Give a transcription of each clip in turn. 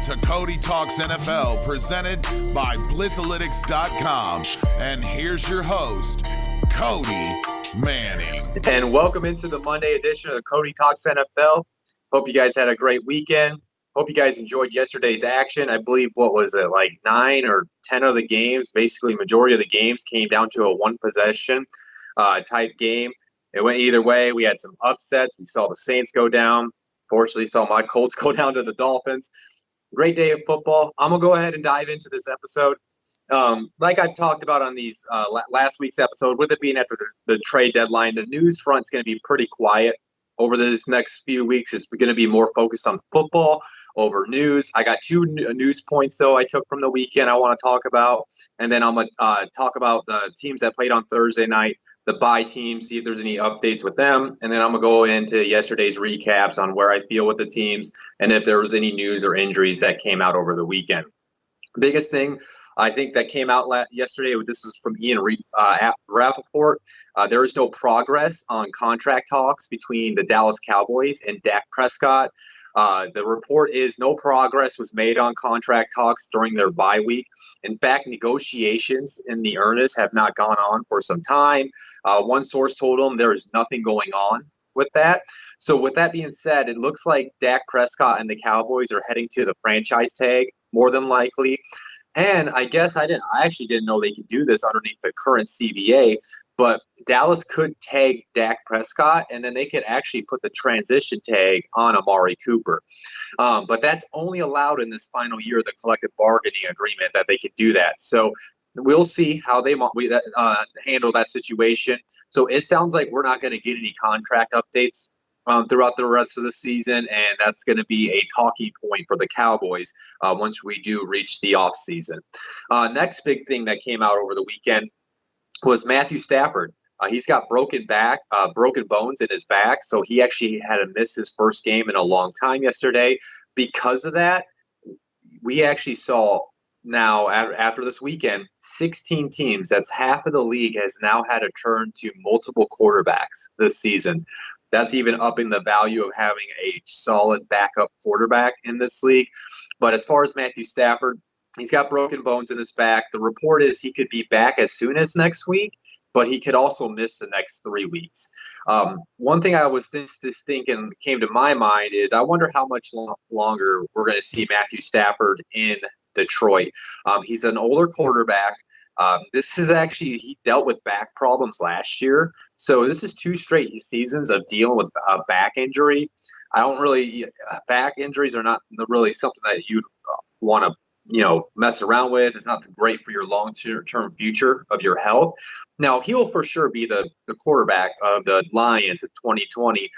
to Cody Talks NFL, presented by Blitzalytics.com. And here's your host, Cody Manning. And welcome into the Monday edition of Cody Talks NFL. Hope you guys had a great weekend. Hope you guys enjoyed yesterday's action. I believe, what was it, like 9 or 10 of the games, basically majority of the games came down to a one-possession type game. It went either way. We had some upsets. We saw the Saints go down. Fortunately, saw my Colts go down to the Dolphins. Great day of football. I'm going to go ahead and dive into this episode. Like I talked about on these last week's episode, with it being after the trade deadline, the news front's going to be pretty quiet over this next few weeks. It's going to be more focused on football over news. I got 2 news points, though, I took from the weekend I want to talk about. And then I'm going to talk about the teams that played on Thursday night, the bye teams, see if there's any updates with them. And then I'm going to go into yesterday's recaps on where I feel with the teams and if there was any news or injuries that came out over the weekend. Biggest thing I think that came out yesterday, this was from Ian Rappaport. There is no progress on contract talks between the Dallas Cowboys and Dak Prescott. The report is no progress was made on contract talks during their bye week. In fact, negotiations in the earnest have not gone on for some time. One source told them there is nothing going on with that. So with that being said, it looks like Dak Prescott and the Cowboys are heading to the franchise tag more than likely. And I guess I actually didn't know they could do this underneath the current CBA, but Dallas could tag Dak Prescott, and then they could actually put the transition tag on Amari Cooper. But that's only allowed in this final year of the collective bargaining agreement that they could do that. So we'll see how they handle that situation. So it sounds like we're not going to get any contract updates throughout the rest of the season, and that's going to be a talking point for the Cowboys once we do reach the offseason. Next big thing that came out over the weekend was Matthew Stafford. He's got broken bones in his back, so he actually had to miss his first game in a long time yesterday. Because of that, we actually saw now, after this weekend, 16 teams, that's half of the league, has now had to turn to multiple quarterbacks this season. That's even upping the value of having a solid backup quarterback in this league. But as far as Matthew Stafford, he's got broken bones in his back. The report is he could be back as soon as next week, but he could also miss the next 3 weeks. One thing I was just thinking came to my mind is I wonder how much longer we're going to see Matthew Stafford in Detroit. He's an older quarterback. This is actually, he dealt with back problems last year. So this is 2 straight seasons of dealing with a back injury. Back injuries are not really something that you'd want to, mess around with. It's not great for your long-term future of your health. Now, he'll for sure be the quarterback of the Lions in 2020,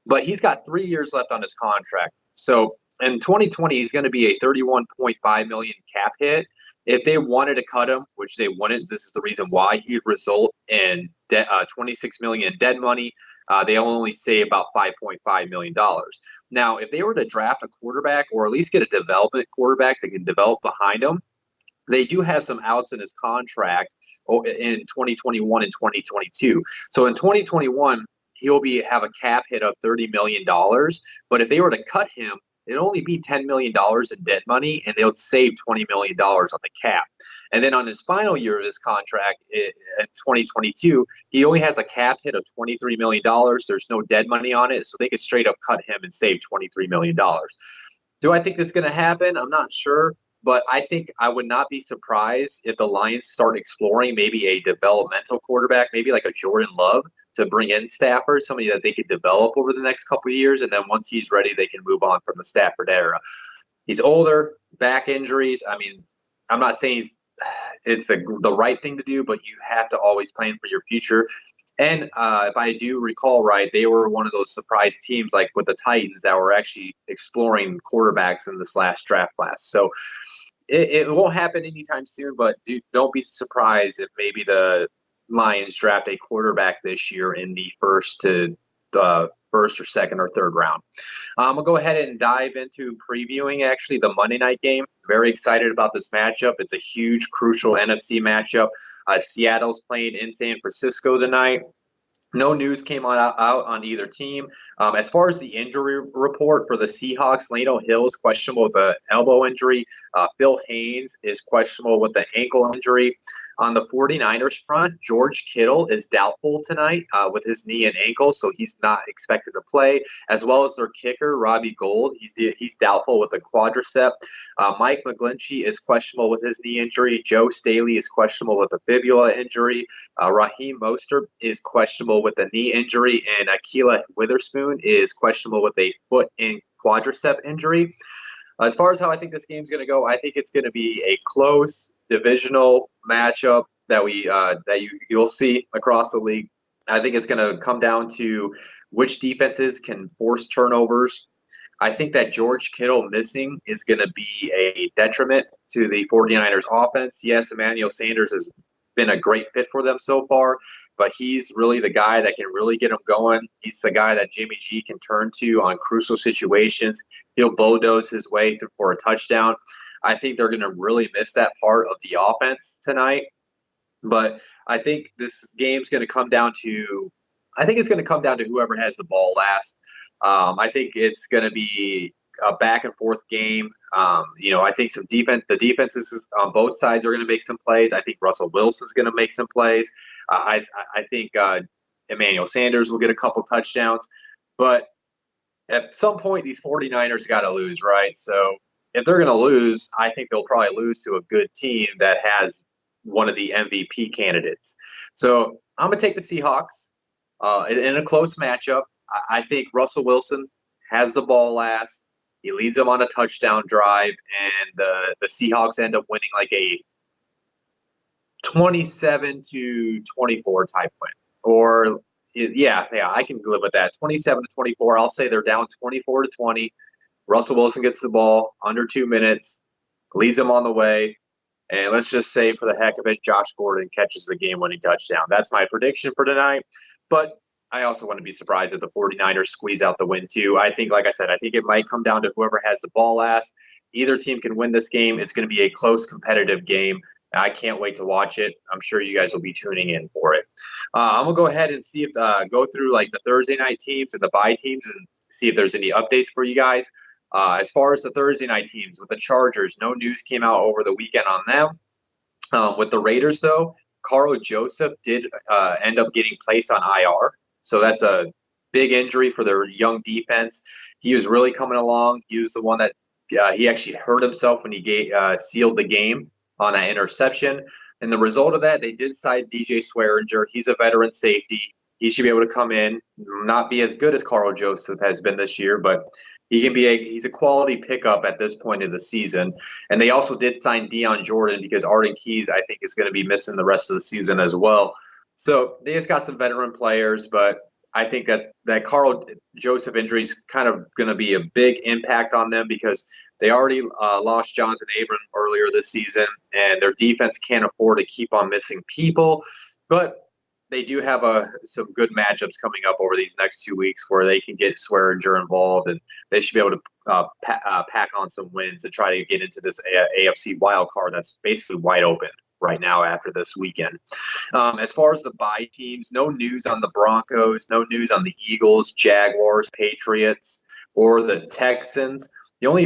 but he's got 3 years left on his contract. So in 2020, he's going to be a $31.5 million cap hit. If they wanted to cut him, which they wouldn't, this is the reason why he'd result in $26 million in dead money. They only say about $5.5 million. Now, if they were to draft a quarterback or at least get a development quarterback that can develop behind him, they do have some outs in his contract in 2021 and 2022. So in 2021, he'll have a cap hit of $30 million. But if they were to cut him, it'd only be $10 million in dead money, and they would save $20 million on the cap. And then on his final year of his contract in 2022, he only has a cap hit of $23 million. There's no dead money on it, so they could straight up cut him and save $23 million. Do I think this is going to happen? I'm not sure, but I think I would not be surprised if the Lions start exploring maybe a developmental quarterback, maybe like a Jordan Love, to bring in Stafford, somebody that they could develop over the next couple of years, and then once he's ready, they can move on from the Stafford era. He's older, back injuries. I mean, I'm not saying it's the right thing to do, but you have to always plan for your future. And if I do recall right, they were one of those surprise teams, like with the Titans, that were actually exploring quarterbacks in this last draft class. So it won't happen anytime soon, but don't be surprised if maybe the Lions draft a quarterback this year in the first or second or third round. I'm going to go ahead and dive into previewing actually the Monday night game. Very excited about this matchup. It's a huge, crucial NFC matchup. Seattle's playing in San Francisco tonight. No news came out on either team. As far as the injury report for the Seahawks, Lano Hill is questionable with an elbow injury. Phil Haynes is questionable with an ankle injury. On the 49ers front, George Kittle is doubtful tonight with his knee and ankle, so he's not expected to play, as well as their kicker, Robbie Gould. He's doubtful with a quadricep. Mike McGlinchey is questionable with his knee injury. Joe Staley is questionable with a fibula injury. Raheem Mostert is questionable with a knee injury, and Akila Witherspoon is questionable with a foot and quadricep injury. As far as how I think this game's going to go, I think it's going to be a close divisional matchup that you'll see across the league. I think it's going to come down to which defenses can force turnovers. I think that George Kittle missing is going to be a detriment to the 49ers offense. Yes, Emmanuel Sanders has been a great fit for them so far, but he's really the guy that can really get them going. He's the guy that Jimmy G can turn to on crucial situations. He'll bulldoze his way through for a touchdown. I think they're going to really miss that part of the offense tonight. But I think this game's going to come down to – I think it's going to come down to whoever has the ball last. I think it's going to be a back-and-forth game. I think the defenses on both sides are going to make some plays. I think Russell Wilson's going to make some plays. I think Emmanuel Sanders will get a couple touchdowns. But at some point, these 49ers got to lose, right? So if they're going to lose, I think they'll probably lose to a good team that has one of the MVP candidates. So I'm going to take the Seahawks in a close matchup. I think Russell Wilson has the ball last. He leads them on a touchdown drive, and the Seahawks end up winning like a 27-24 type win. Or yeah, I can live with that. 27-24. I'll say they're down 24-20. Russell Wilson gets the ball under 2 minutes, leads them on the way, and let's just say for the heck of it, Josh Gordon catches the game-winning touchdown. That's my prediction for tonight. But I also wouldn't be surprised if the 49ers squeeze out the win too. I think, like I said, I think it might come down to whoever has the ball last. Either team can win this game. It's going to be a close, competitive game. I can't wait to watch it. I'm sure you guys will be tuning in for it. I'm going to go ahead and see if go through like the Thursday night teams and the bye teams and see if there's any updates for you guys. As far as the Thursday night teams, with the Chargers, no news came out over the weekend on them. With the Raiders, though, Carl Joseph did end up getting placed on IR. So that's a big injury for their young defense. He was really coming along. He was the one that he actually hurt himself when he sealed the game on that interception. And the result of that, they did sign DJ Swearinger. He's a veteran safety. He should be able to come in, not be as good as Carl Joseph has been this year, but he's a quality pickup at this point of the season. And they also did sign Deion Jordan because Arden Keys, I think, is going to be missing the rest of the season as well. So they just got some veteran players, but I think that Carl Joseph injury is kind of going to be a big impact on them because they already lost Jonathan Abram earlier this season, and their defense can't afford to keep on missing people. But they do have some good matchups coming up over these next 2 weeks where they can get Swearinger involved, and they should be able to pack on some wins to try to get into this AFC wild card that's basically wide open right now after this weekend. As far as the bye teams, no news on the Broncos, no news on the Eagles, Jaguars, Patriots, or the Texans. The only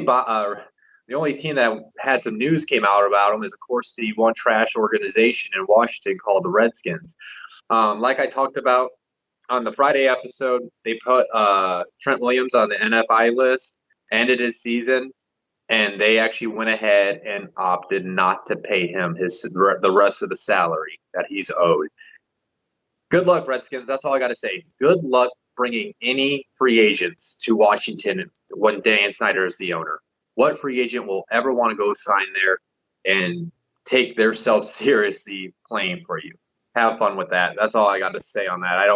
team that had some news came out about them is, of course, the one trash organization in Washington called the Redskins. Like I talked about on the Friday episode, they put Trent Williams on the NFI list, ended his season, and they actually went ahead and opted not to pay him the rest of the salary that he's owed. Good luck, Redskins. That's all I got to say. Good luck bringing any free agents to Washington when Dan Snyder is the owner. What free agent will ever want to go sign there and take themselves seriously playing for you? Have fun with that. That's all I got to say on that.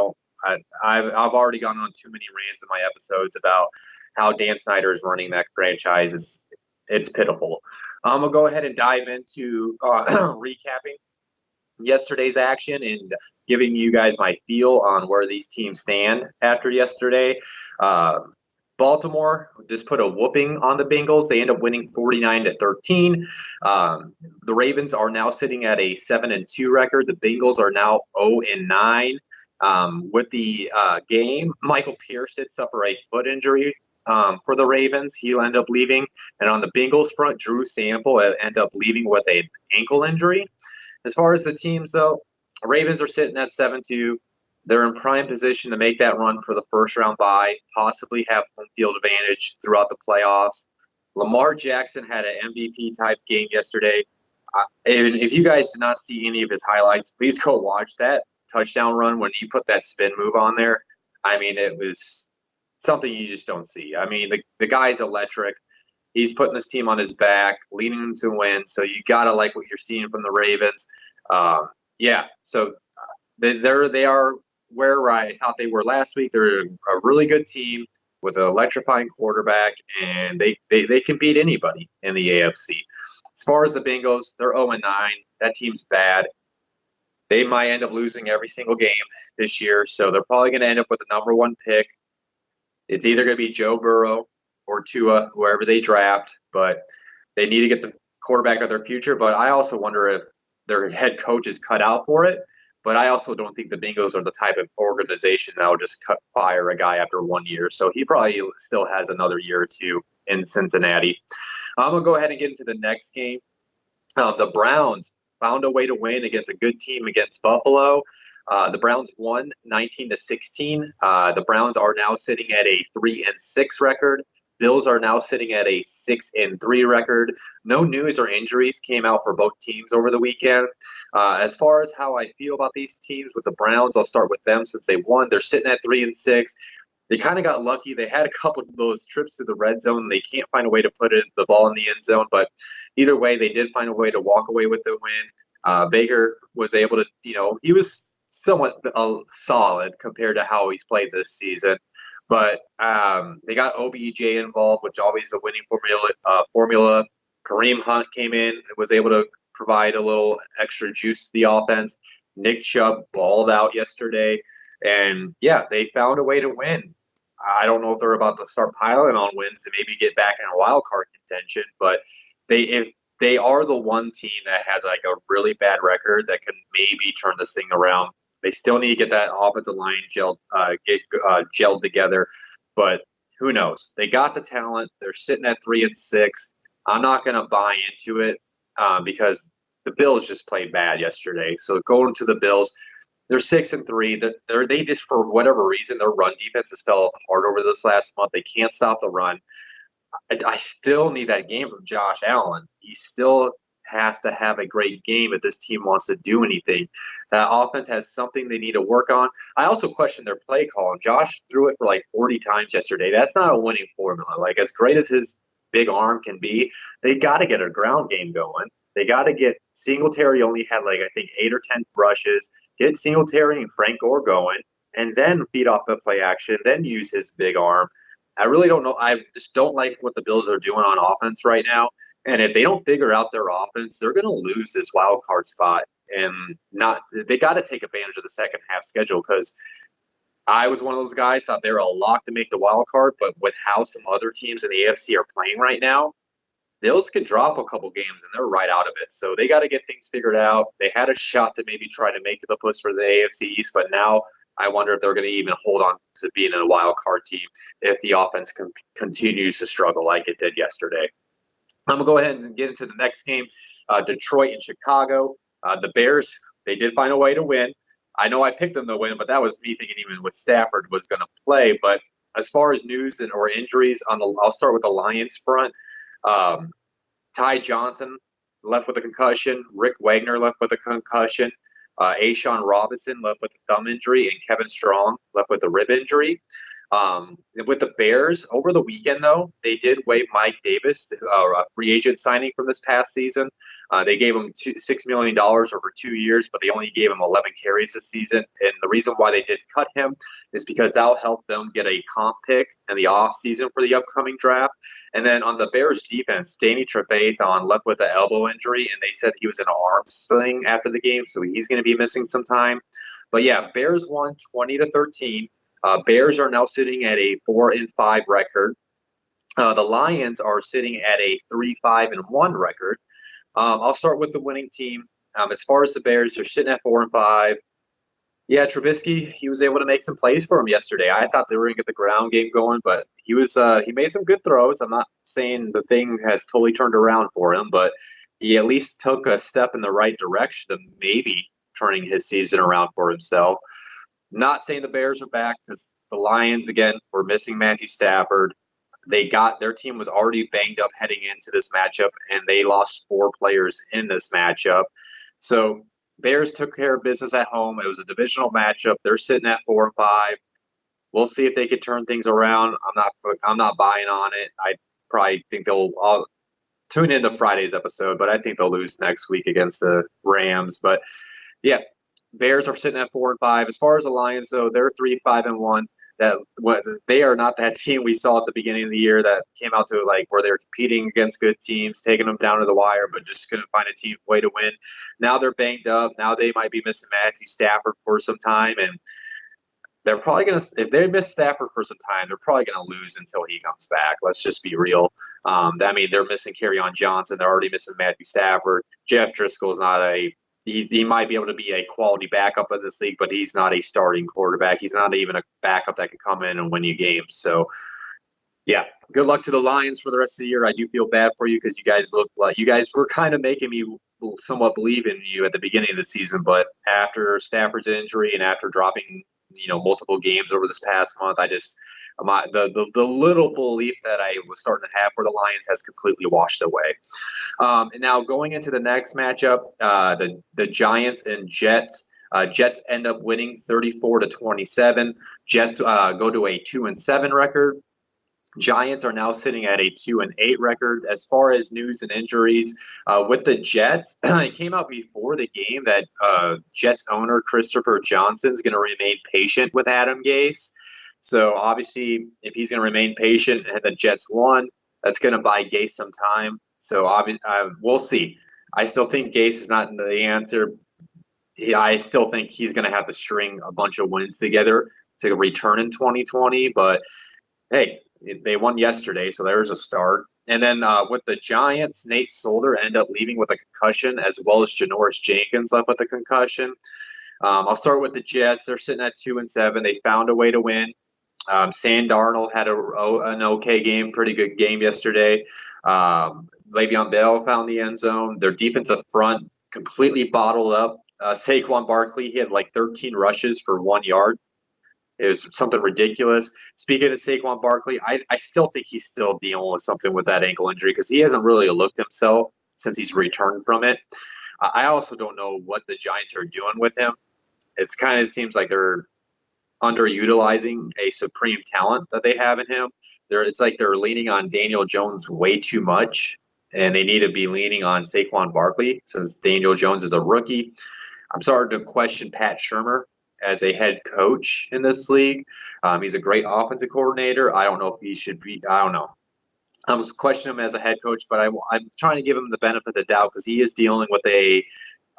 I've already gone on too many rants in my episodes about how Dan Snyder is running that franchise. It's pitiful. I'm going to go ahead and dive into recapping yesterday's action and giving you guys my feel on where these teams stand after yesterday. Baltimore just put a whooping on the Bengals. They end up winning 49-13. The Ravens are now sitting at a 7-2 record. The Bengals are now 0-9. With the game, Michael Pierce did suffer a foot injury for the Ravens. He'll end up leaving. And on the Bengals front, Drew Sample ended up leaving with an ankle injury. As far as the teams, though, Ravens are sitting at 7-2. They're in prime position to make that run for the first-round bye, possibly have home field advantage throughout the playoffs. Lamar Jackson had an MVP-type game yesterday. And if you guys did not see any of his highlights, please go watch that touchdown run when he put that spin move on there. I mean, it was something you just don't see. I mean, the guy's electric. He's putting this team on his back, leading them to win. So you got to like what you're seeing from the Ravens. So they are where I thought they were last week. They're a really good team with an electrifying quarterback, and they can beat anybody in the AFC. As far as the Bengals, they're 0-9. That team's bad. They might end up losing every single game this year, so they're probably going to end up with the number one pick. It's either going to be Joe Burrow or Tua, whoever they draft, but they need to get the quarterback of their future. But I also wonder if their head coach is cut out for it. But I also don't think the Bengals are the type of organization that will just fire a guy after 1 year. So he probably still has another year or two in Cincinnati. I'm going to go ahead and get into the next game. The Browns found a way to win against a good team against Buffalo. The Browns won 19-16. The Browns are now sitting at a 3-6 record. Bills are now sitting at a 6-3 record. No news or injuries came out for both teams over the weekend. As far as how I feel about these teams with the Browns, I'll start with them since they won. They're sitting at 3-6. They kind of got lucky. They had a couple of those trips to the red zone. They can't find a way to put the ball in the end zone. But either way, they did find a way to walk away with the win. Baker was able to, he was somewhat solid compared to how he's played this season. But they got OBJ involved, which always is a winning formula. Kareem Hunt came in and was able to provide a little extra juice to the offense. Nick Chubb balled out yesterday. And, they found a way to win. I don't know if they're about to start piling on wins and maybe get back in a wild card contention, but if they are the one team that has like a really bad record that can maybe turn this thing around. They still need to get that offensive line gelled together, but who knows? They got the talent. They're sitting at 3-6. I'm not going to buy into it because the Bills just played bad yesterday. So going to the Bills, they're 6-3. They just, for whatever reason, their run defense has fell apart over this last month. They can't stop the run. I still need that game from Josh Allen. He still has to have a great game if this team wants to do anything. That offense has something they need to work on. I also question their play call. Josh threw it for like 40 times yesterday. That's not a winning formula. Like, as great as his big arm can be, they got to get a ground game going. They got to get Singletary only had like, I think, 8 or 10 rushes. Get Singletary and Frank Gore going, and then feed off the play action, then use his big arm. I really don't know. I just don't like what the Bills are doing on offense right now. And if they don't figure out their offense, they're going to lose this wild card spot. And they got to take advantage of the second half schedule, because I was one of those guys thought they were a lock to make the wild card. But with how some other teams in the AFC are playing right now, Bills could drop a couple games and they're right out of it. So they got to get things figured out. They had a shot to maybe try to make the push for the AFC East, but now I wonder if they're going to even hold on to being in a wild card team if the offense continues to struggle like it did yesterday. I'm going to go ahead and get into the next game, Detroit and Chicago. The Bears, they did find a way to win. I know I picked them to win, but that was me thinking even with Stafford was going to play. But as far as news or injuries, I'll start with the Lions front. Ty Johnson left with a concussion. Rick Wagner left with a concussion. Ashawn Robinson left with a thumb injury, and Kevin Strong left with a rib injury. With the Bears, over the weekend, though, they did waive Mike Davis, a free agent signing from this past season. They gave him $6 million over 2 years, but they only gave him 11 carries this season. And the reason why they did cut him is because that'll help them get a comp pick in the offseason for the upcoming draft. And then on the Bears defense, Danny Trevathan left with an elbow injury, and they said he was in an arm sling after the game, so he's going to be missing some time. But yeah, Bears won 20-13. Bears are now sitting at a 4-5 record. The Lions are sitting at a 3-5-1 record. I'll start with the winning team. As far as the Bears, they're sitting at 4-5. Yeah, Trubisky, he was able to make some plays for him yesterday. I thought they were going to get the ground game going, but he made some good throws. I'm not saying the thing has totally turned around for him, but he at least took a step in the right direction of maybe turning his season around for himself. Not saying the Bears are back because the Lions, again, were missing Matthew Stafford. Their team was already banged up heading into this matchup, and they lost 4 players in this matchup. So Bears took care of business at home. It was a divisional matchup. They're sitting at 4-5. We'll see if they can turn things around. I'm not buying on it. I probably think I'll tune into Friday's episode, but I think they'll lose next week against the Rams. But yeah, Bears are sitting at 4-5. As far as the Lions, though, they're 3-5-1. They are not that team we saw at the beginning of the year that came out to where they were competing against good teams, taking them down to the wire, but just couldn't find a way to win. Now they're banged up. Now they might be missing Matthew Stafford for some time, and they're probably going to, if they miss Stafford for some time, they're probably going to lose until he comes back. Let's just be real. They're missing Kerryon Johnson. They're already missing Matthew Stafford. Jeff Driscoll's not he might be able to be a quality backup in this league, but he's not a starting quarterback. He's not even a backup that can come in and win you games. So, yeah, good luck to the Lions for the rest of the year. I do feel bad for you because you guys were kind of making me somewhat believe in you at the beginning of the season, but after Stafford's injury and after dropping multiple games over this past month, the little belief that I was starting to have for the Lions has completely washed away. And now going into the next matchup, the Giants and Jets. Jets end up winning 34-27. Jets go to a 2-7 record. Giants are now sitting at a 2-8 record. As far as news and injuries, with the Jets, it came out before the game that Jets owner Christopher Johnson is going to remain patient with Adam Gase. So obviously, if he's going to remain patient and the Jets won, that's going to buy Gase some time. So we'll see. I still think Gase is not the answer. I still think he's going to have to string a bunch of wins together to return in 2020. But hey, they won yesterday, so there's a start. And then with the Giants, Nate Solder ended up leaving with a concussion, as well as Janoris Jenkins left with a concussion. I'll start with the Jets. They're sitting at 2-7. They found a way to win. Sam Darnold had an okay game, pretty good game yesterday. Le'Veon Bell found the end zone. Their defensive front completely bottled up. Saquon Barkley, he had 13 rushes for 1 yard. It was something ridiculous. Speaking of Saquon Barkley, I still think he's still dealing with something with that ankle injury because he hasn't really looked himself since he's returned from it. I also don't know what the Giants are doing with him. It kind of seems like they're underutilizing a supreme talent that they have in him. It's like they're leaning on Daniel Jones way too much, and they need to be leaning on Saquon Barkley since Daniel Jones is a rookie. I'm starting to question Pat Shurmur as a head coach in this league. He's a great offensive coordinator. I don't know if he should be. I don't know. I'm questioning him as a head coach, but I'm trying to give him the benefit of the doubt because he is dealing with a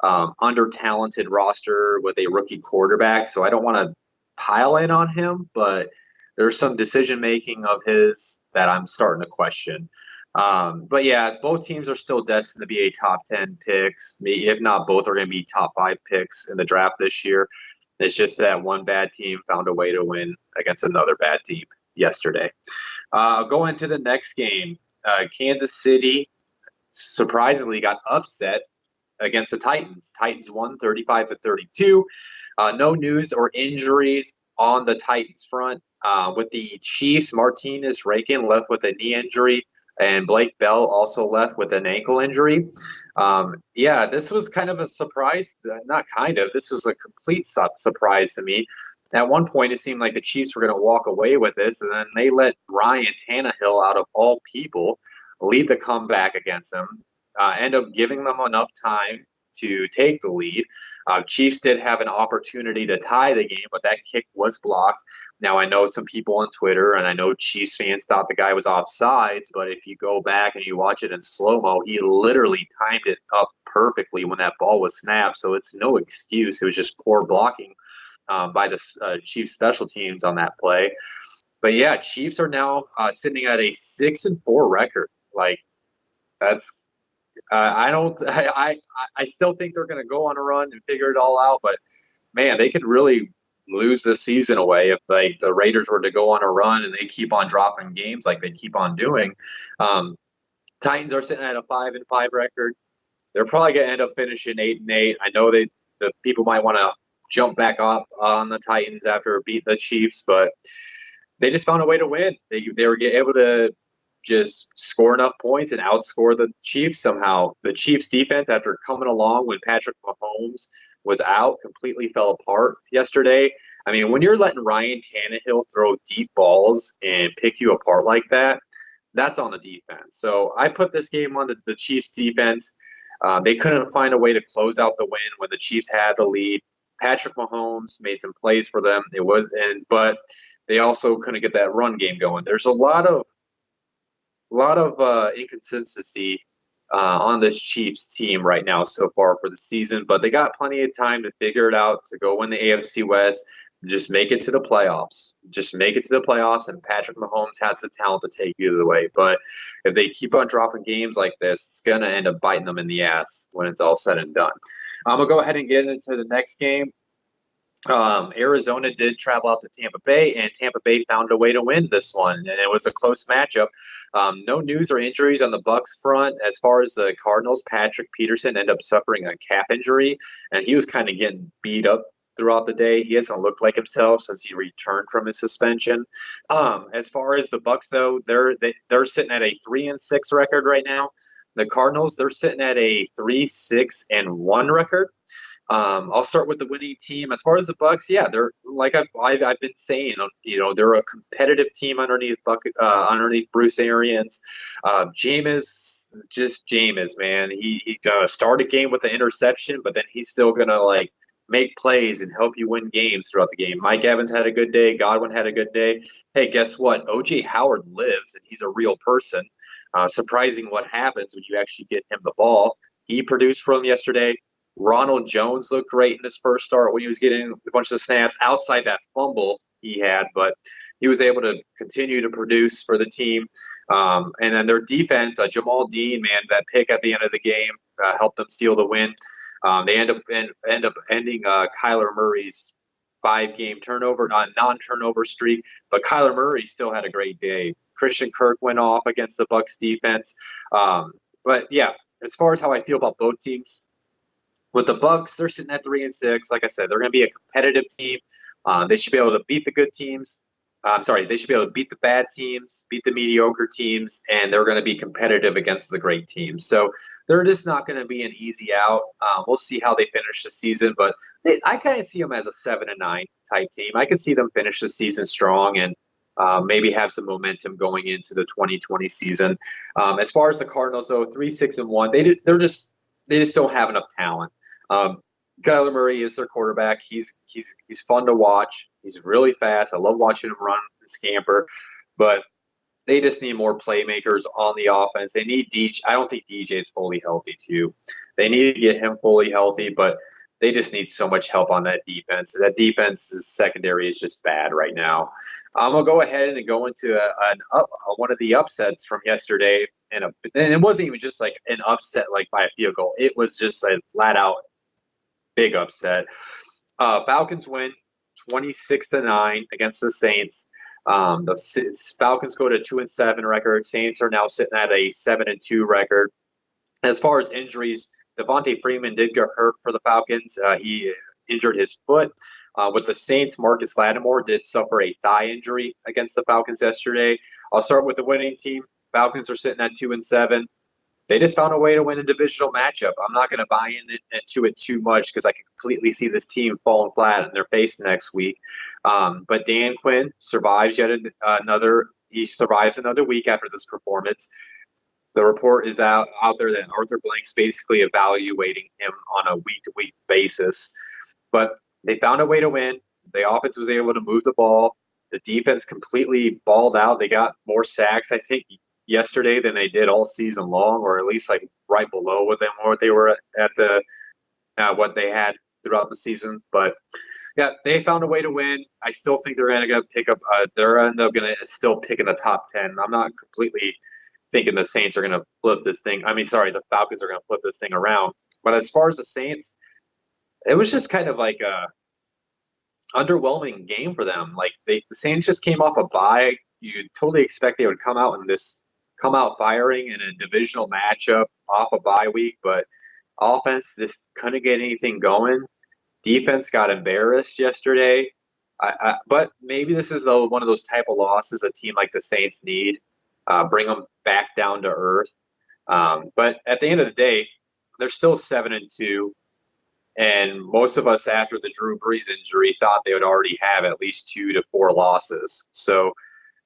under-talented roster with a rookie quarterback. So I don't want to pile in on him, but there's some decision-making of his that I'm starting to question. But yeah, both teams are still destined to be a top 10 picks. If not, both are going to be top 5 picks in the draft this year. It's just that one bad team found a way to win against another bad team yesterday. Going to the next game, Kansas City surprisingly got upset against the Titans. Titans won 35-32. No news or injuries on the Titans front. With the Chiefs, Martinez Rakin left with a knee injury, and Blake Bell also left with an ankle injury. This was kind of a surprise. Not kind of. This was a complete surprise to me. At one point, it seemed like the Chiefs were going to walk away with this, and then they let Ryan Tannehill, out of all people, lead the comeback against them. End up giving them enough time to take the lead. Chiefs did have an opportunity to tie the game, but that kick was blocked. Now, I know some people on Twitter, and I know Chiefs fans thought the guy was offsides, but if you go back and you watch it in slow-mo, he literally timed it up perfectly when that ball was snapped, so it's no excuse. It was just poor blocking by the Chiefs special teams on that play. But yeah, Chiefs are now sitting at a 6-4 record. That's I still think they're going to go on a run and figure it all out. But man, they could really lose this season away if like the Raiders were to go on a run and they keep on dropping games like they keep on doing. Titans are sitting at a 5-5 record. They're probably going to end up finishing 8-8. I know the people might want to jump back up on the Titans after beating the Chiefs, but they just found a way to win. They were able to just score enough points and outscore the Chiefs somehow. The Chiefs defense, after coming along when Patrick Mahomes was out, completely fell apart yesterday. I mean, when you're letting Ryan Tannehill throw deep balls and pick you apart like that, that's on the defense. So I put this game on the Chiefs defense. They couldn't find a way to close out the win when the Chiefs had the lead. Patrick Mahomes made some plays for them. But they also couldn't get that run game going. There's a lot of inconsistency on this Chiefs team right now so far for the season, but they got plenty of time to figure it out to go win the AFC West. Just make it to the playoffs. And Patrick Mahomes has the talent to take you the way. But if they keep on dropping games like this, it's going to end up biting them in the ass when it's all said and done. I'm going to go ahead and get into the next game. Arizona did travel out to Tampa Bay, and Tampa Bay found a way to win this one, and it was a close matchup. No news or injuries on the Bucs front. As far as the Cardinals, Patrick Peterson ended up suffering a calf injury, and he was kind of getting beat up throughout the day. He hasn't looked like himself since he returned from his suspension. As far as the Bucs, though, they're sitting at a 3-6 record right now. The Cardinals, they're sitting at a 3-6-1 record. I'll start with the winning team. As far as the Bucs, yeah, they're like I've been saying, they're a competitive team underneath Bruce Arians. Jameis, man. He's gonna start a game with an interception, but then he's still gonna make plays and help you win games throughout the game. Mike Evans had a good day. Godwin had a good day. Hey, guess what? O.J. Howard lives, and he's a real person. Surprising what happens when you actually get him the ball. He produced for them yesterday. Ronald Jones looked great in his first start when he was getting a bunch of snaps outside that fumble he had, but he was able to continue to produce for the team. And then their defense, Jamal Dean, man, that pick at the end of the game helped them steal the win. They end up ending Kyler Murray's 5-game non-turnover streak, but Kyler Murray still had a great day. Christian Kirk went off against the Bucs defense. But yeah, as far as how I feel about both teams, with the Bucs, they're sitting at 3-6. Like I said, they're going to be a competitive team. They should be able to beat the good teams. They should be able to beat the bad teams, beat the mediocre teams, and they're going to be competitive against the great teams. So they're just not going to be an easy out. We'll see how they finish the season, but I kind of see them as a 7-9 type team. I can see them finish the season strong and maybe have some momentum going into the 2020 season. As far as the Cardinals, though, 3-6-1, they just don't have enough talent. Kyler Murray is their quarterback. He's fun to watch. He's really fast. I love watching him run and scamper, but they just need more playmakers on the offense. They need DJ. I don't think DJ is fully healthy too. They need to get him fully healthy, but they just need so much help on that defense. That defense's secondary is just bad right now. I'm gonna go ahead and go into one of the upsets from yesterday, and it wasn't even just like an upset by a field goal. It was just a flat out big upset. Falcons win 26-9 against the Saints. The Falcons go to 2-7 record. Saints are now sitting at a 7-2 record. As far as injuries, Devontae Freeman did get hurt for the Falcons. He injured his foot. With the Saints, Marcus Lattimore did suffer a thigh injury against the Falcons yesterday. I'll start with the winning team. Falcons are sitting at 2-7. They just found a way to win a divisional matchup. I'm not going to buy into it too much because I can completely see this team falling flat in their face next week. But Dan Quinn survives another week after this performance. The report is out there that Arthur Blank's basically evaluating him on a week-to-week basis. But they found a way to win. The offense was able to move the ball. The defense completely balled out. They got more sacks, I think, yesterday than they did all season long, or at least right below what they were at what they had throughout the season. But yeah, they found a way to win. I still think they're going to pick up. They're end up going to still pick in the top 10. I'm not completely thinking the Saints are going to flip this thing. The Falcons are going to flip this thing around. But as far as the Saints, it was just kind of like underwhelming game for them. Like the Saints just came off a bye. You totally expect they would come out firing in a divisional matchup off a bye week, but offense just couldn't get anything going. Defense got embarrassed yesterday. But maybe this is one of those type of losses a team like the Saints need. Bring them back down to earth. But at the end of the day, they're still 7-2. And most of us, after the Drew Brees injury, thought they would already have at least 2 to 4 losses. So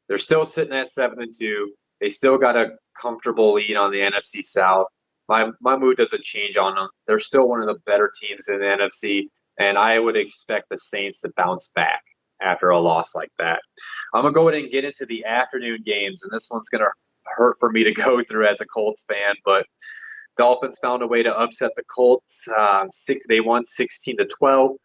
they're still sitting at 7-2. They still got a comfortable lead on the NFC South. My mood doesn't change on them. They're still one of the better teams in the NFC, and I would expect the Saints to bounce back after a loss like that. I'm going to go ahead and get into the afternoon games, and this one's going to hurt for me to go through as a Colts fan, but Dolphins found a way to upset the Colts. They won 16-12.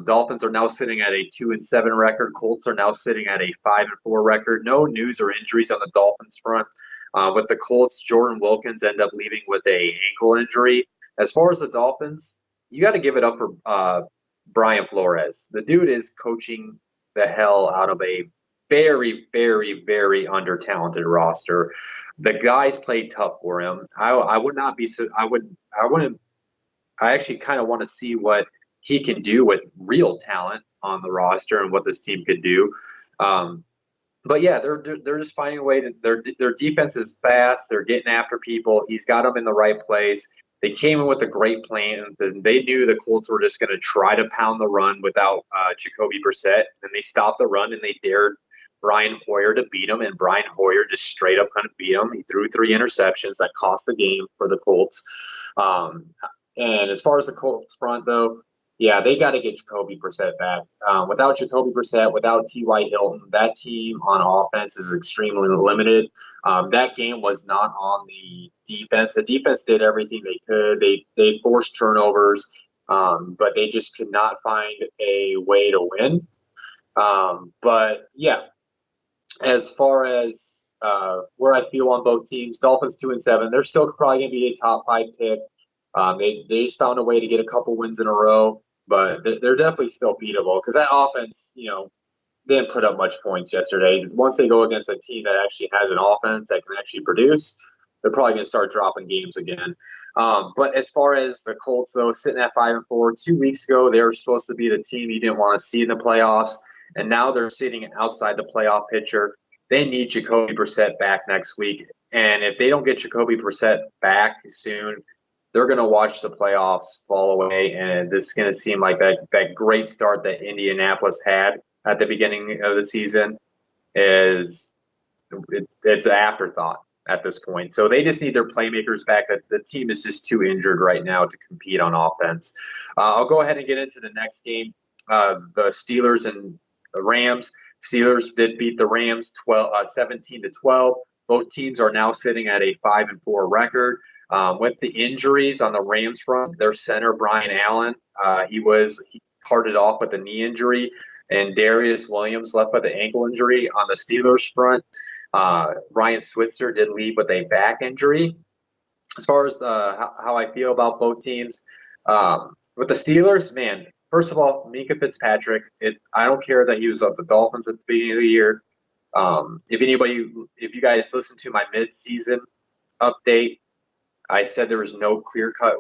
Dolphins are now sitting at a 2-7 record. Colts are now sitting at a 5-4 record. No news or injuries on the Dolphins front. With the Colts, Jordan Wilkins ended up leaving with a ankle injury. As far as the Dolphins, you got to give it up for Brian Flores. The dude is coaching the hell out of a very, very, very under-talented roster. The guys played tough for him. I would not be so. I wouldn't. I actually kind of want to see what he can do with real talent on the roster and what this team could do. But yeah, they're just finding a way to their defense is fast. They're getting after people. He's got them in the right place. They came in with a great plan. They knew the Colts were just going to try to pound the run without Jacoby Brissett, and they stopped the run and they dared Brian Hoyer to beat him, and Brian Hoyer just straight up kind of beat him. He threw 3 interceptions that cost the game for the Colts. And as far as the Colts front, though, yeah, they got to get Jacoby Brissett back. Without Jacoby Brissett, without T.Y. Hilton, that team on offense is extremely limited. That game was not on the defense. The defense did everything they could. They forced turnovers, but they just could not find a way to win. But yeah, as far as where I feel on both teams, Dolphins 2-7, they're still probably going to be a top 5 pick. They just found a way to get a couple wins in a row, but they're definitely still beatable because that offense, they didn't put up much points yesterday. Once they go against a team that actually has an offense that can actually produce, they're probably going to start dropping games again. But as far as the Colts, though, sitting at 5-4, 2 weeks ago, they were supposed to be the team you didn't want to see in the playoffs, and now they're sitting outside the playoff picture. They need Jacoby Brissett back next week, and if they don't get Jacoby Brissett back soon, they're going to watch the playoffs fall away, and this is going to seem like that great start that Indianapolis had at the beginning of the season it's an afterthought at this point. So they just need their playmakers back. The team is just too injured right now to compete on offense. I'll go ahead and get into the next game. The Steelers and the Rams. Steelers did beat the Rams 17-12. Both teams are now sitting at a 5-4 record. With the injuries on the Rams front, their center, Brian Allen, he carted off with a knee injury, and Darius Williams left with an ankle injury. On the Steelers front, Ryan Switzer did leave with a back injury. As far as how I feel about both teams, with the Steelers, man, first of all, Minka Fitzpatrick, I don't care that he was at the Dolphins at the beginning of the year. If you guys listen to my mid-season update, I said there was no clear-cut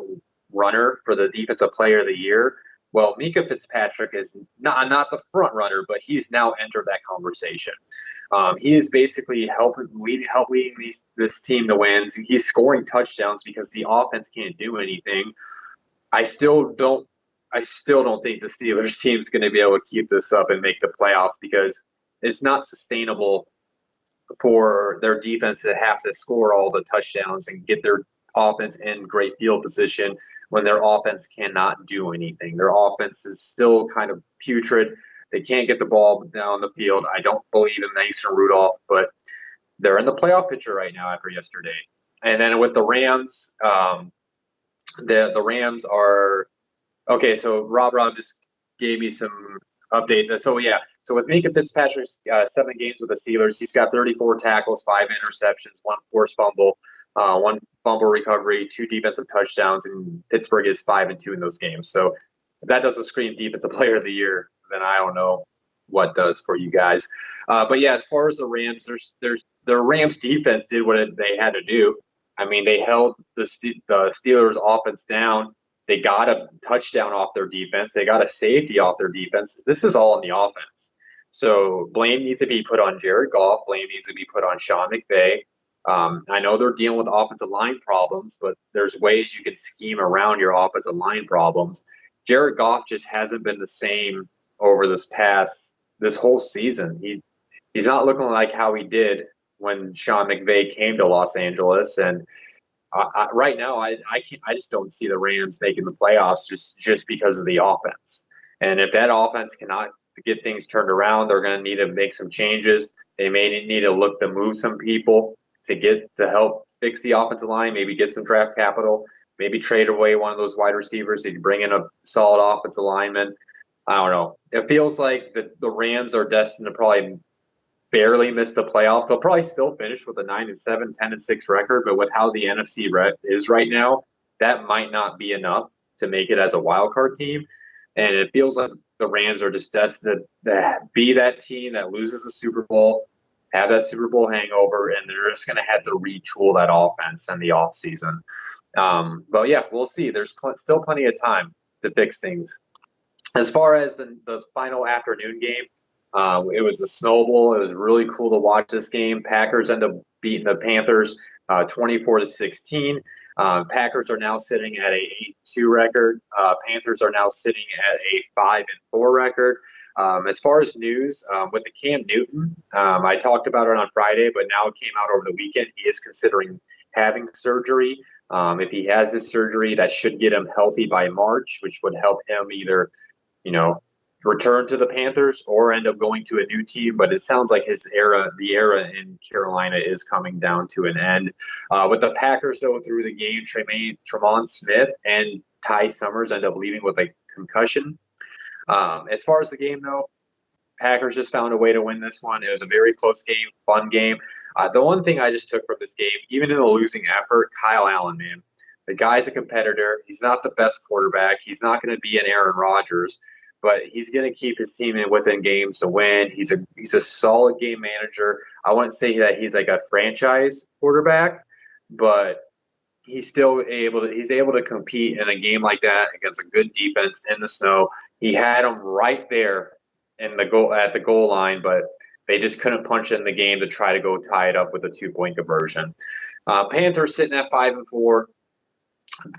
runner for the Defensive Player of the Year. Well, Minka Fitzpatrick is not the front runner, but he's now entered that conversation. He is basically leading this team to wins. He's scoring touchdowns because the offense can't do anything. I still don't think the Steelers team is going to be able to keep this up and make the playoffs because it's not sustainable for their defense to have to score all the touchdowns and get their offense in great field position when their offense cannot do anything. Their offense is still kind of putrid. They can't get the ball down the field. I don't believe in Mason Rudolph, but they're in the playoff picture right now after yesterday. And then with the Rams, the Rams are okay. So Rob just gave me some updates. So with Minka Fitzpatrick's 7 games with the Steelers, he's got 34 tackles, 5 interceptions, 1 forced fumble, 1 fumble recovery, 2 defensive touchdowns, and Pittsburgh is 5-2 in those games. So if that doesn't scream Defensive Player of the Year, then I don't know what does for you guys. But yeah, as far as the Rams, the Rams defense did what they had to do. I mean, they held the Steelers offense down. They got a touchdown off their defense. They got a safety off their defense. This is all in the offense. So blame needs to be put on Jared Goff. Blame needs to be put on Sean McVay. I know they're dealing with offensive line problems, but there's ways you can scheme around your offensive line problems. Jared Goff just hasn't been the same over this whole season. He's not looking like how he did when Sean McVay came to Los Angeles. And right now, I just don't see the Rams making the playoffs just because of the offense. And if that offense cannot get things turned around, they're going to need to make some changes. They may need to look to move some people to help fix the offensive line, maybe get some draft capital, maybe trade away one of those wide receivers to bring in a solid offensive lineman. I don't know. It feels like the Rams are destined to probably barely miss the playoffs. They'll probably still finish with a 9-7, 10-6 record, but with how the NFC is right now, that might not be enough to make it as a wild card team. And it feels like the Rams are just destined to be that team that loses the Super Bowl, have that Super Bowl hangover, and they're just going to have to retool that offense in the offseason. But yeah, we'll see. There's still plenty of time to fix things. As far as the final afternoon game, it was the Snow Bowl. It was really cool to watch this game. Packers end up beating the Panthers 24-16. Packers are now sitting at a 8-2 record. Panthers are now sitting at a 5-4 record. As far as news, with the Cam Newton, I talked about it on Friday, but now it came out over the weekend. He is considering having surgery. If he has this surgery, that should get him healthy by March, which would help him either, return to the Panthers or end up going to a new team. But it sounds like the era in Carolina is coming down to an end. With the Packers, though, through the game, Tremont Smith and Ty Summers end up leaving with a concussion. As far as the game, though, Packers just found a way to win this one. It was a very close game, fun game. The one thing I just took from this game, even in a losing effort, Kyle Allen, man. The guy's a competitor. He's not the best quarterback. He's not going to be an Aaron Rodgers, but he's going to keep his team within games to win. He's a solid game manager. I wouldn't say that he's like a franchise quarterback, but he's able to compete in a game like that against a good defense in the snow. He had him right there at the goal line, but they just couldn't punch in the game to try to go tie it up with a 2-point conversion. Panthers sitting at 5-4.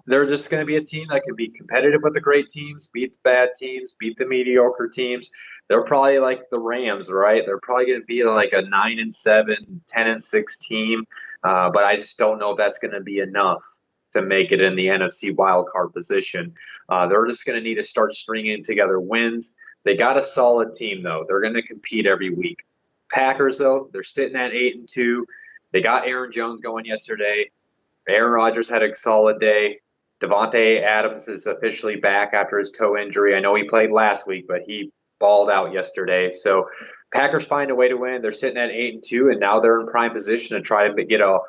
They're just going to be a team that can be competitive with the great teams, beat the bad teams, beat the mediocre teams. They're probably like the Rams, right? They're probably going to be like a 9-7, 10-6 team. But I just don't know if that's going to be enough to make it in the NFC wildcard position. They're just going to need to start stringing together wins. They got a solid team, though. They're going to compete every week. Packers, though, they're sitting at 8-2. They got Aaron Jones going yesterday. Aaron Rodgers had a solid day. Devontae Adams is officially back after his toe injury. I know he played last week, but he balled out yesterday. So Packers find a way to win. They're sitting at 8-2, and now they're in prime position to try to get a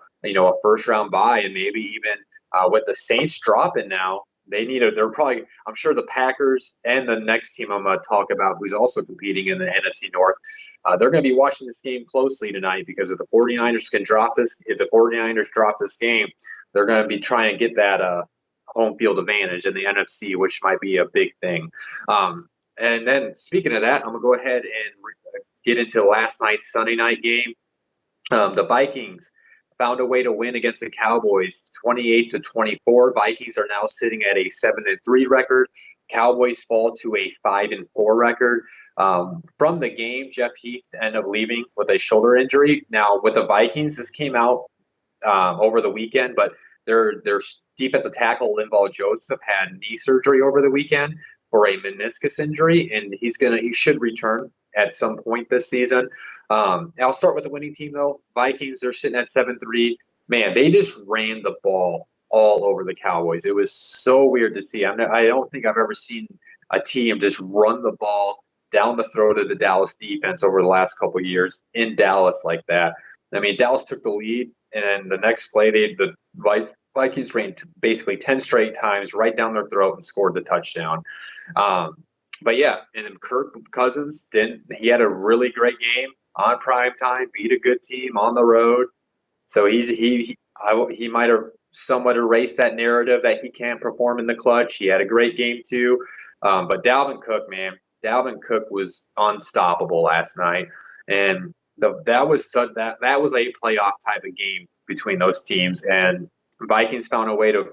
first round bye, and maybe even with the Saints dropping now, I'm sure the Packers and the next team I'm going to talk about, who's also competing in the NFC North, they're going to be watching this game closely tonight, because if the 49ers drop this game, they're going to be trying to get that home field advantage in the NFC, which might be a big thing. And then speaking of that, I'm going to go ahead and get into last night's Sunday night game. The Vikings found a way to win against the Cowboys 28-24. Vikings are now sitting at a 7-3 record. Cowboys fall to a 5-4 record. From the game, Jeff Heath ended up leaving with a shoulder injury. Now, with the Vikings, this came out over the weekend, but their defensive tackle, Linval Joseph, had knee surgery over the weekend for a meniscus injury, and he should return at some point this season. I'll start with the winning team, though. Vikings, they're sitting at 7-3. Man, they just ran the ball all over the Cowboys. It was so weird to see. I don't think I've ever seen a team just run the ball down the throat of the Dallas defense over the last couple of years in Dallas like that. I mean, Dallas took the lead, and the next play, the Vikings ran basically 10 straight times right down their throat and scored the touchdown. But yeah, and then Kirk Cousins he had a really great game on prime time, beat a good team on the road. So he might have somewhat erased that narrative that he can't perform in the clutch. He had a great game too. But Dalvin Cook was unstoppable last night, and that was a playoff type of game between those teams. And Vikings found a way to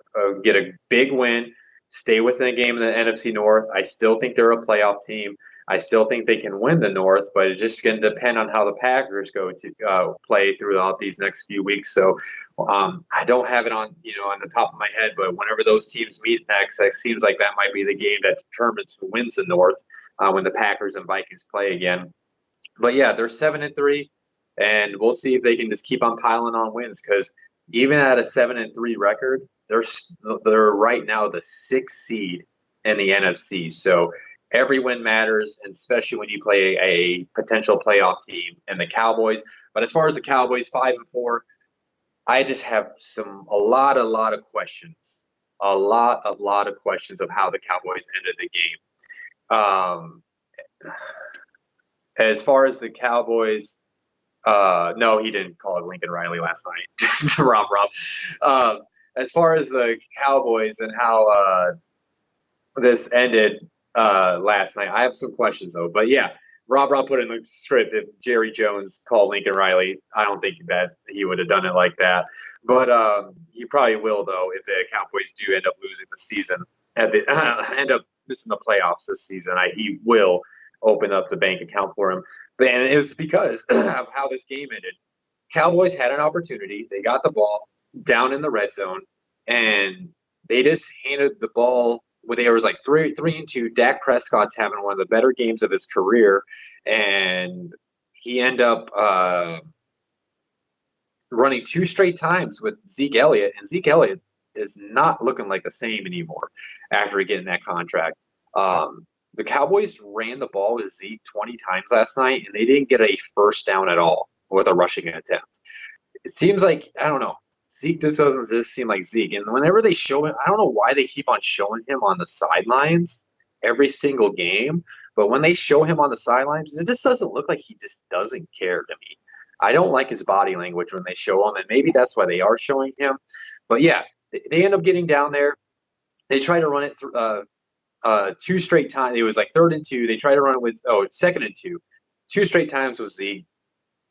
get a big win, stay within a game in the NFC North. I still think they're a playoff team. I still think they can win the North, but it's just going to depend on how the Packers go to play throughout these next few weeks. So I don't have it on the top of my head, but whenever those teams meet next, it seems like that might be the game that determines who wins the North when the Packers and Vikings play again. But yeah, they're 7-3, and we'll see if they can just keep on piling on wins, because even at a 7-3 record, they're right now the 6th seed in the NFC. So every win matters, and especially when you play a potential playoff team and the Cowboys. But as far as the Cowboys, 5-4, I just have a lot of questions, a lot of questions of how the Cowboys ended the game. As far as the Cowboys, no, he didn't call it Lincoln Riley last night. Rob. As far as the Cowboys and how this ended last night, I have some questions though. But yeah, Rob put in the script if Jerry Jones called Lincoln Riley. I don't think that he would have done it like that. But he probably will though if the Cowboys do end up losing the season end up missing the playoffs this season. He will open up the bank account for him. And it was because of how this game ended. Cowboys had an opportunity. They got the ball down in the red zone, and they just handed the ball. There was like 3-2. Dak Prescott's having one of the better games of his career, and he ended up running 2 straight times with Zeke Elliott, and Zeke Elliott is not looking like the same anymore after getting that contract. The Cowboys ran the ball with Zeke 20 times last night, and they didn't get a first down at all with a rushing attempt. It seems like, I don't know, Zeke just doesn't seem like Zeke. And whenever they show him, I don't know why they keep on showing him on the sidelines every single game, but when they show him on the sidelines, it just doesn't look like he just doesn't care to me. I don't like his body language when they show him, and maybe that's why they are showing him. But yeah, they end up getting down there. They try to run it through 2 straight times. It was like 3rd and 2. They tried to run it with 2nd and 2. 2 straight times was the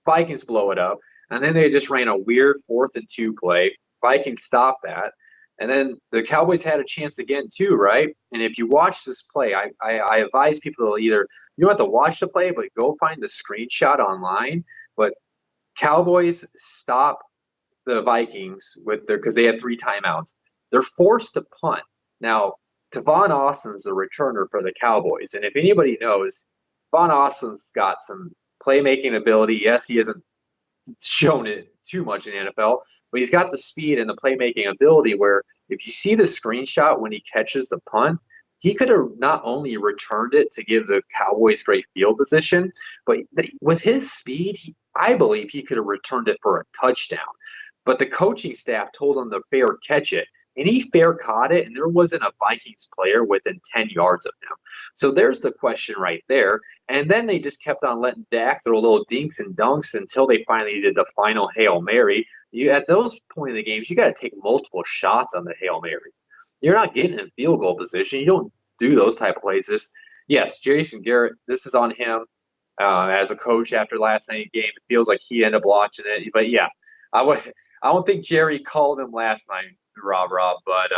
Vikings blow it up, and then they just ran a weird 4th and 2 play. Vikings stopped that, and then the Cowboys had a chance again too, right? And if you watch this play, I advise people to either you don't have to watch the play, but go find the screenshot online. But Cowboys stop the Vikings because they had 3 timeouts. They're forced to punt now. Tavon Austin's the returner for the Cowboys. And if anybody knows, Tavon Austin's got some playmaking ability. Yes, he hasn't shown it too much in the NFL, but he's got the speed and the playmaking ability where if you see the screenshot when he catches the punt, he could have not only returned it to give the Cowboys great field position, but with his speed, I believe he could have returned it for a touchdown. But the coaching staff told him to fair catch it. And he fair caught it, and there wasn't a Vikings player within 10 yards of him. So there's the question right there. And then they just kept on letting Dak throw little dinks and dunks until they finally did the final Hail Mary. At those point in the games, you got to take multiple shots on the Hail Mary. You're not getting in field goal position. You don't do those type of plays. Yes, Jason Garrett, this is on him as a coach after last night's game. It feels like he ended up watching it. But, yeah, I don't think Jerry called him last night. Rob, but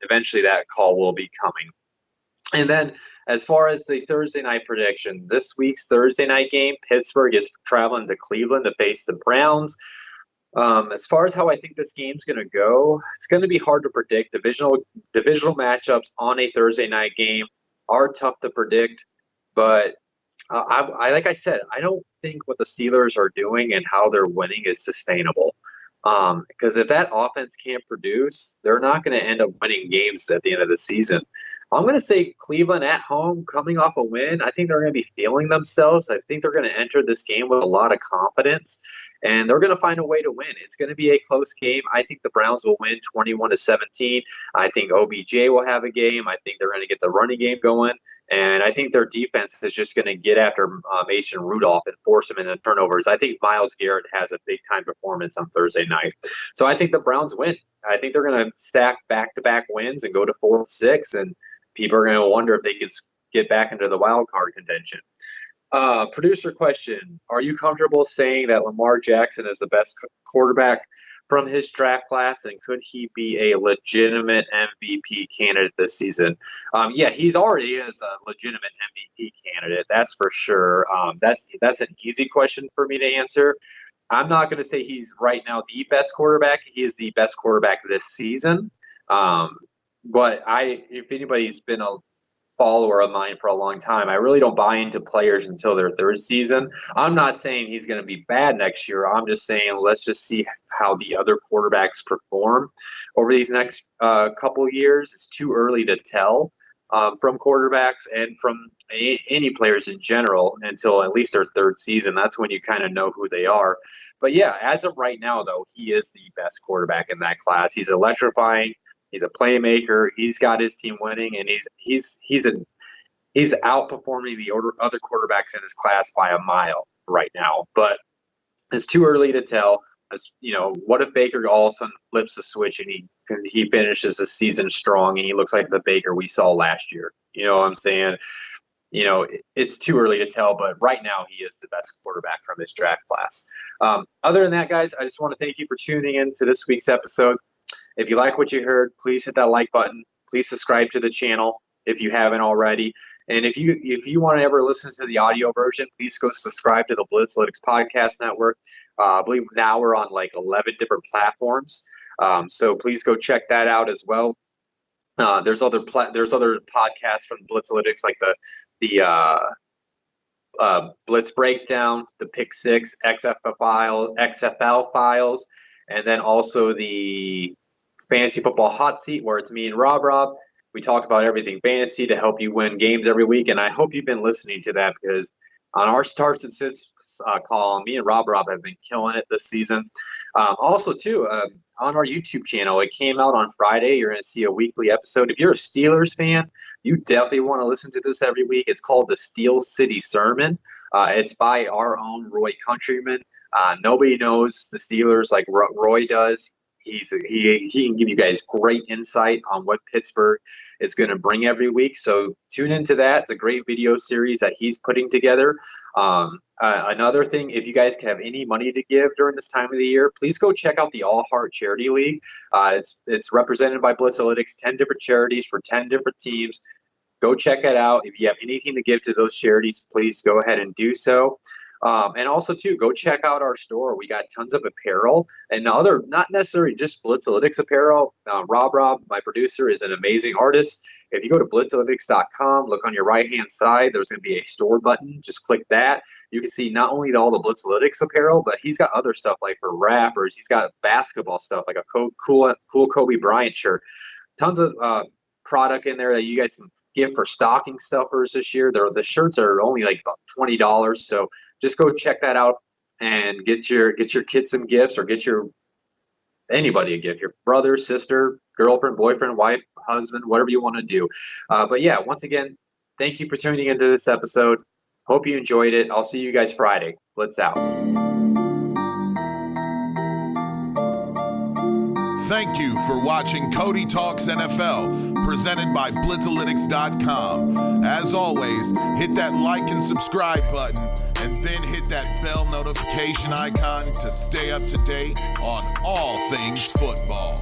eventually that call will be coming. And then as far as the Thursday night prediction, this week's Thursday night game, Pittsburgh is traveling to Cleveland to face the Browns. As far as how I think this game's going to go, it's going to be hard to predict. Divisional matchups on a Thursday night game are tough to predict, but I like I said, I don't think what the Steelers are doing and how they're winning is sustainable. Because if that offense can't produce, they're not going to end up winning games at the end of the season. I'm going to say Cleveland at home, coming off a win. I think they're going to be feeling themselves. I think they're going to enter this game with a lot of confidence, and they're going to find a way to win. It's going to be a close game. I think the Browns will win 21-17. I think OBJ will have a game. I think they're going to get the running game going, And I think their defense is just going to get after Mason Rudolph and force him into turnovers. I think Myles Garrett has a big-time performance on Thursday night. So I think the Browns win. I think they're going to stack back-to-back wins and go to 4-6, and people are going to wonder if they can get back into the wild card contention. Producer question, are you comfortable saying that Lamar Jackson is the best quarterback from his draft class, and could he be a legitimate MVP candidate this season? Yeah, he's already is a legitimate MVP candidate, that's for sure. That's an easy question for me to answer. I'm not going to say he's right now the best quarterback. He is the best quarterback this season. But if anybody's been a follower of mine for a long time, I really don't buy into players until their third season. I'm not saying he's going to be bad next year. I'm just saying let's just see how the other quarterbacks perform over these next couple of years. It's too early to tell from quarterbacks and from any players in general until at least their third season. That's when you kind of know who they are. But yeah, as of right now, though, he is the best quarterback in that class. He's electrifying. He's a playmaker. He's got his team winning, and he's outperforming the other quarterbacks in his class by a mile right now. But it's too early to tell. What if Baker all of a sudden flips the switch and he finishes the season strong and he looks like the Baker we saw last year? You know what I'm saying? It's too early to tell, but right now he is the best quarterback from this draft class. Other than that, guys, I just want to thank you for tuning in to this week's episode. If you like what you heard, please hit that like button. Please subscribe to the channel if you haven't already. And if you want to ever listen to the audio version, please go subscribe to the Blitzalytics podcast network. I believe now we're on like 11 different platforms. So please go check that out as well. There's other podcasts from Blitzalytics like the Blitz Breakdown, the Pick Six, XFL Files, and then also the Fantasy Football Hot Seat, where it's me and Rob. We talk about everything fantasy to help you win games every week, and I hope you've been listening to that because on our starts and sits column, me and Rob have been killing it this season. Also, too, on our YouTube channel, it came out on Friday. You're going to see a weekly episode. If you're a Steelers fan, you definitely want to listen to this every week. It's called the Steel City Sermon. It's by our own Roy Countryman. Nobody knows the Steelers like Roy does. He can give you guys great insight on what Pittsburgh is going to bring every week. So tune into that. It's a great video series that he's putting together. Another thing, if you guys have any money to give during this time of the year, please go check out the All Heart Charity League. It's represented by Blitzalytics, 10 different charities for 10 different teams. Go check it out. If you have anything to give to those charities, please go ahead and do so. And also, too, go check out our store. We got tons of apparel and not necessarily just Blitzalytics apparel. Rob, my producer, is an amazing artist. If you go to Blitzalytics.com, look on your right-hand side, there's going to be a store button. Just click that. You can see not only all the Blitzalytics apparel, but he's got other stuff like for rappers. He's got basketball stuff like a cool Kobe Bryant shirt. Tons of product in there that you guys can get for stocking stuffers this year. The shirts are only like about $20, so just go check that out and get your kids some gifts, or get anybody a gift, your brother, sister, girlfriend, boyfriend, wife, husband, whatever you want to do. But yeah, once again, thank you for tuning into this episode. Hope you enjoyed it. I'll see you guys Friday. Blitz out. Thank you for watching Cody Talks NFL, presented by Blitzalytics.com. As always, hit that like and subscribe button, and then hit that bell notification icon to stay up to date on all things football.